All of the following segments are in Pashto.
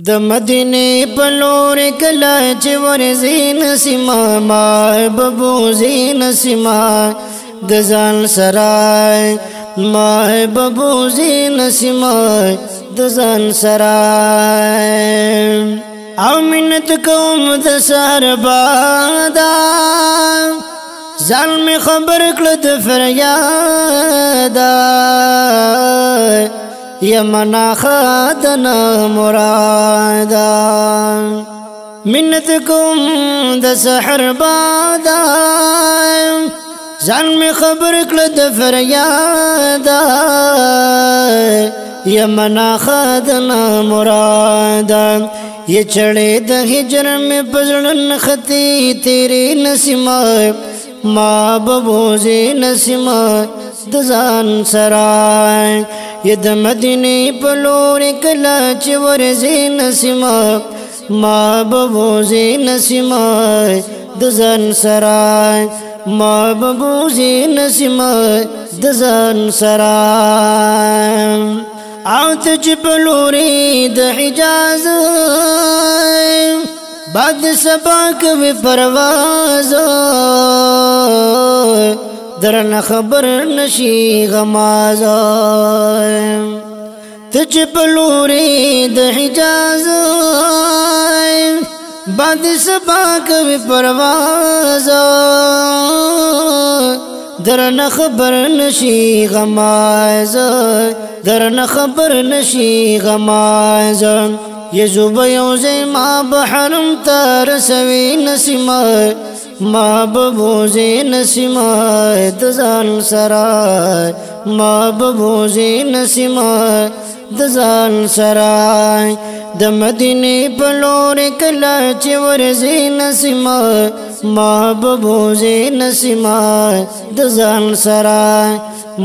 د مدینه په لور کله چې ورځي نسیما محبوب زین سیما د ځان سرای محبوب زین سیما د ځان سرای او منت کوم د سحر بادا ځان می خبر کړ د فریاد یمنا خدنا مرادا منتکم د سحر بادا ځان می خبر کړ د فریاد یمنا خدنا مرادا یہ چڑے د هجر میں پزړن ختی تیری نسیما محبوب زین سیما د ځان سرای یہ د مدینه په لور کله چې ورځي نسیما محبوب زین سیما د ځان سرای محبوب زین سیما د ځان سرای او ته چې په لوري د حجاز بعد سبا کوي پرواز درنه خبر نشي غماز ته چې په لوري د حجاز بعد سبا کوي پرواز درنه خبر نشي غماز درنه خبر نشي غماز یزوب یوزی ما بحرم ترسوی نسیما محبوب زین سیما د ځان سرای محبوب زین سیما د ځان سرای د مدینه په لور کله چې ورځي نسیما محبوب زین سیما د ځان سرای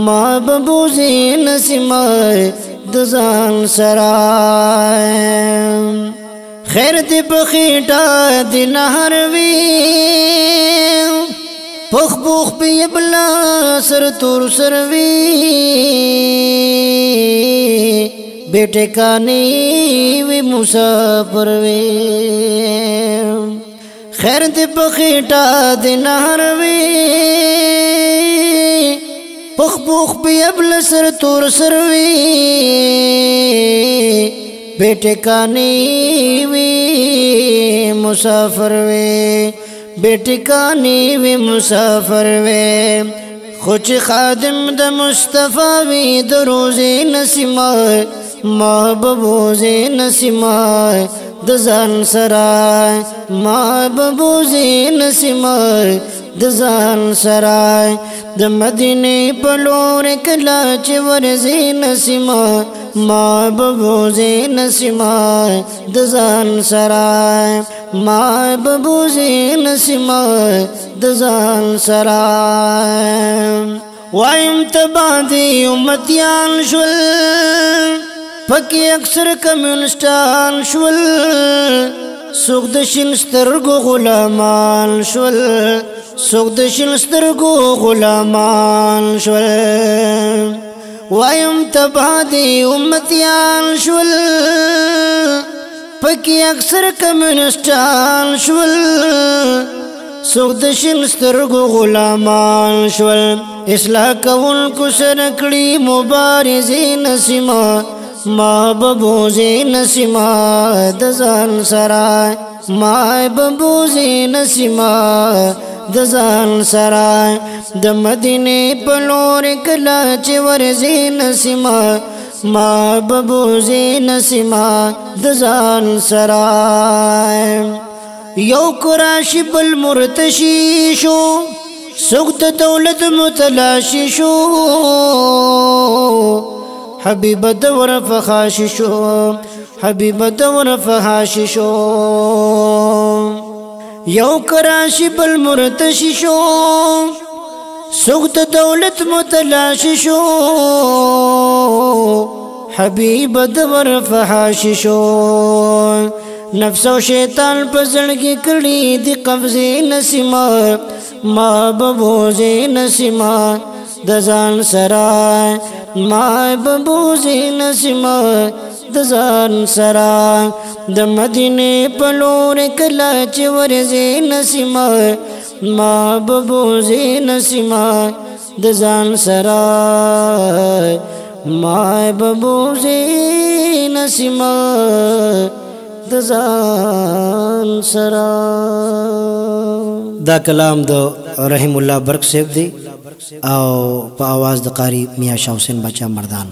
محبوب زین سیما د ځان سرای خیر دې په خېټه د نهر وی پخ بوخ په بلا سر تور سر وی بیٹے کانی وی مسافر وی خیر دې په خېټه د نهر وی پخ بوخ په بلا سر تور سر وی بیٹے کانی وی مسافر وی بیٹے کانی وی مسافر وی خوچ خادم د مصطفی وی د روزي نسیما محبوب زین سیما د ځان سرای محبوب زین سیما د ځان سرای د مدینه په لور کله چې ورځي نسیما محبوب زین سیما د ځان سرای محبوب زین سیما د ځان سرای وایم تبادی امتیان شول پکی اکثر کمیونسٹان شول سوک د شین سترګو غلامان شول سوک د شین سترګو غلامان شول وایم تبادی امتیان شول پکی اکثر کمیونسٹان شول سوک د شین سترګو غلامان شول اصلاح کوونکو سره کړي مبارزې نسیما محبوب زین سیما د ځان سرای محبوب زین سیما د ځان سرای د مدینه په لور کله چې ورځي نسیما محبوب زین سیما د ځان سرای یو قراشی بل مرتشی شو سوک د دولت متلاشی شو حبیب دور فخاشی شو حبیب دور فخاشی شو یو کراشی بل مرتشی شو سوک د دولت متلاشی شو حبیب دور فخاشی شو نفس و شیطان په زړګي کړي دی قبضه نسیما محبوب زین سیما د ځان سرای محبوب زین سیما دزان سرا د مدینه پلور کلا چې ورځي نسیما ما ببوزي نسیما دزان سرا ما ببوزي نسیما دزان سرا. دا کلام دو رحم الله برک صاحب دی او په आवाज د قاری میاں شاه حسین بچا مردان.